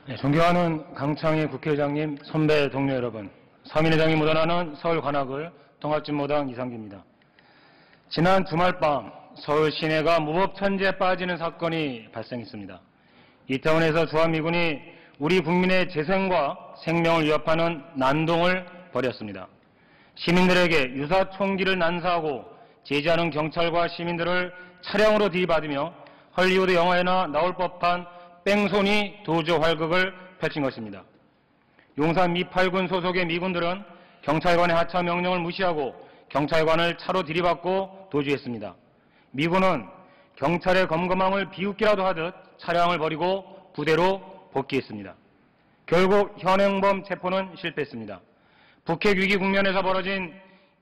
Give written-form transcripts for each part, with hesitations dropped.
네, 존경하는 강창희 국회의장님, 선배 동료 여러분, 서민의장이 묻어나는 서울 관악을 통합진보당 이상기입니다. 지난 주말 밤 서울 시내가 무법천지에 빠지는 사건이 발생했습니다. 이태원에서 주한미군이 우리 국민의 재생과 생명을 위협하는 난동을 벌였습니다. 시민들에게 유사총기를 난사하고 제지하는 경찰과 시민들을 차량으로 들이받으며 헐리우드 영화에나 나올 법한 뺑소니 도주 활극을 펼친 것입니다. 용산 미8군 소속의 미군들은 경찰관의 하차 명령을 무시하고 경찰관을 차로 들이받고 도주했습니다. 미군은 경찰의 검거망을 비웃기라도 하듯 차량을 버리고 부대로 복귀했습니다. 결국 현행범 체포는 실패했습니다. 북핵 위기 국면에서 벌어진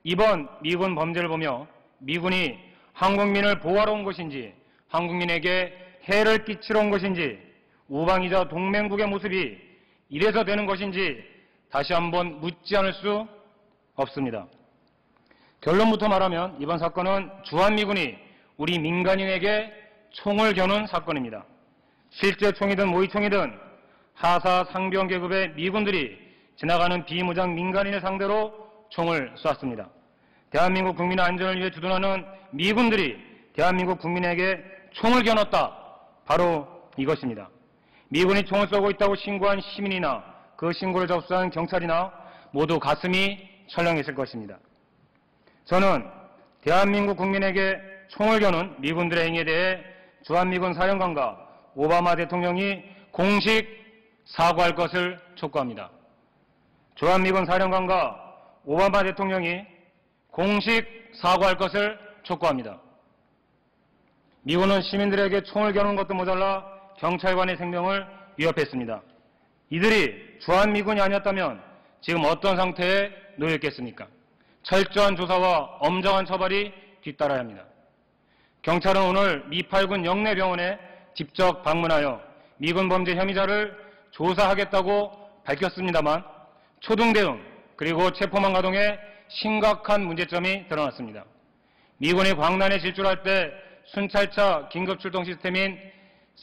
이번 미군 범죄를 보며 미군이 한국민을 보호하러 온 것인지 한국민에게 해를 끼치러 온 것인지 우방이자 동맹국의 모습이 이래서 되는 것인지 다시 한번 묻지 않을 수 없습니다. 결론부터 말하면 이번 사건은 주한미군이 우리 민간인에게 총을 겨눈 사건입니다. 실제 총이든 모의총이든 하사 상병 계급의 미군들이 지나가는 비무장 민간인을 상대로 총을 쐈습니다. 대한민국 국민의 안전을 위해 주둔하는 미군들이 대한민국 국민에게 총을 겨눴다. 바로 이것입니다. 미군이 총을 쏘고 있다고 신고한 시민이나 그 신고를 접수한 경찰이나 모두 가슴이 철렁했을 것입니다. 저는 대한민국 국민에게 총을 겨눈 미군들의 행위에 대해 주한미군 사령관과 오바마 대통령이 공식 사과할 것을 촉구합니다. 주한미군 사령관과 오바마 대통령이 공식 사과할 것을 촉구합니다. 미군은 시민들에게 총을 겨눈 것도 모자라 경찰관의 생명을 위협했습니다. 이들이 주한미군이 아니었다면 지금 어떤 상태에 놓여 있겠습니까? 철저한 조사와 엄정한 처벌이 뒤따라야 합니다. 경찰은 오늘 미8군 영내병원에 직접 방문하여 미군 범죄 혐의자를 조사하겠다고 밝혔습니다만 초등 대응 그리고 체포망 가동에 심각한 문제점이 드러났습니다. 미군이 광란에 질주할 때 순찰차 긴급출동 시스템인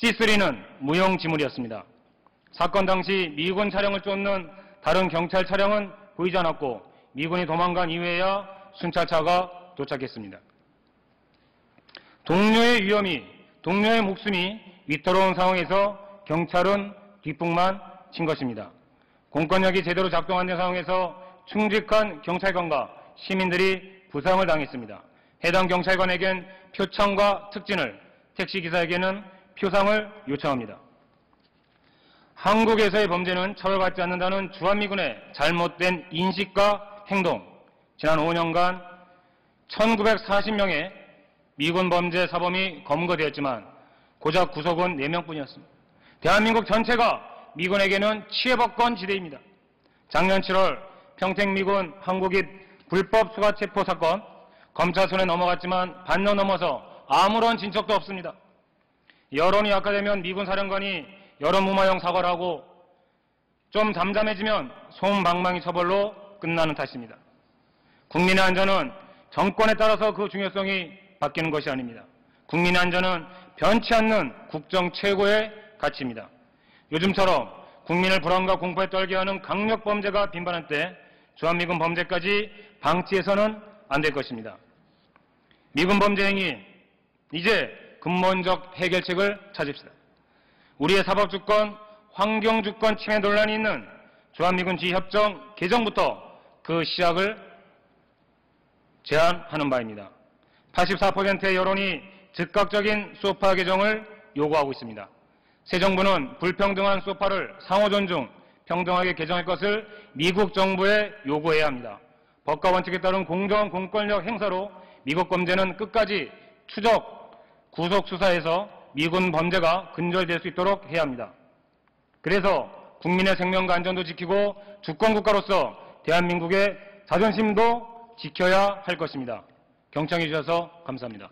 C3는 무용지물이었습니다. 사건 당시 미군 차량을 쫓는 다른 경찰 차량은 보이지 않았고 미군이 도망간 이후에야 순찰차가 도착했습니다. 동료의 위험이, 동료의 목숨이 위태로운 상황에서 경찰은 뒷북만 친 것입니다. 공권력이 제대로 작동 안 된 상황에서 충직한 경찰관과 시민들이 부상을 당했습니다. 해당 경찰관에겐 표창과 특진을, 택시기사에게는 표상을 요청합니다. 한국에서의 범죄는 처벌받지 않는다는 주한미군의 잘못된 인식과 행동, 지난 5년간 1940명의 미군 범죄 사범이 검거되었지만 고작 구속은 4명뿐이었습니다. 대한민국 전체가 미군에게는 치해법권 지대입니다. 작년 7월 평택미군 한국인 불법 수가 체포 사건, 검찰 손에 넘어갔지만 반년 넘어서 아무런 진척도 없습니다. 여론이 악화되면 미군 사령관이 여론무마형 사과를 하고 좀 잠잠해지면 솜방망이 처벌로 끝나는 탓입니다. 국민의 안전은 정권에 따라서 그 중요성이 바뀌는 것이 아닙니다. 국민의 안전은 변치 않는 국정 최고의 가치입니다. 요즘처럼 국민을 불안과 공포에 떨게 하는 강력 범죄가 빈번할 때 주한미군 범죄까지 방치해서는 안 될 것입니다. 미군 범죄 행위, 이제 근본적 해결책을 찾읍시다. 우리의 사법주권, 환경주권 침해 논란이 있는 주한미군 지휘협정 개정부터 그 시작을 제안하는 바입니다. 84%의 여론이 즉각적인 소파 개정을 요구하고 있습니다. 새 정부는 불평등한 소파를 상호 존중, 평등하게 개정할 것을 미국 정부에 요구해야 합니다. 법과 원칙에 따른 공정한 공권력 행사로 미국 범죄는 끝까지 추적, 구속 수사에서 미군 범죄가 근절될 수 있도록 해야 합니다. 그래서 국민의 생명과 안전도 지키고 주권국가로서 대한민국의 자존심도 지켜야 할 것입니다. 경청해 주셔서 감사합니다.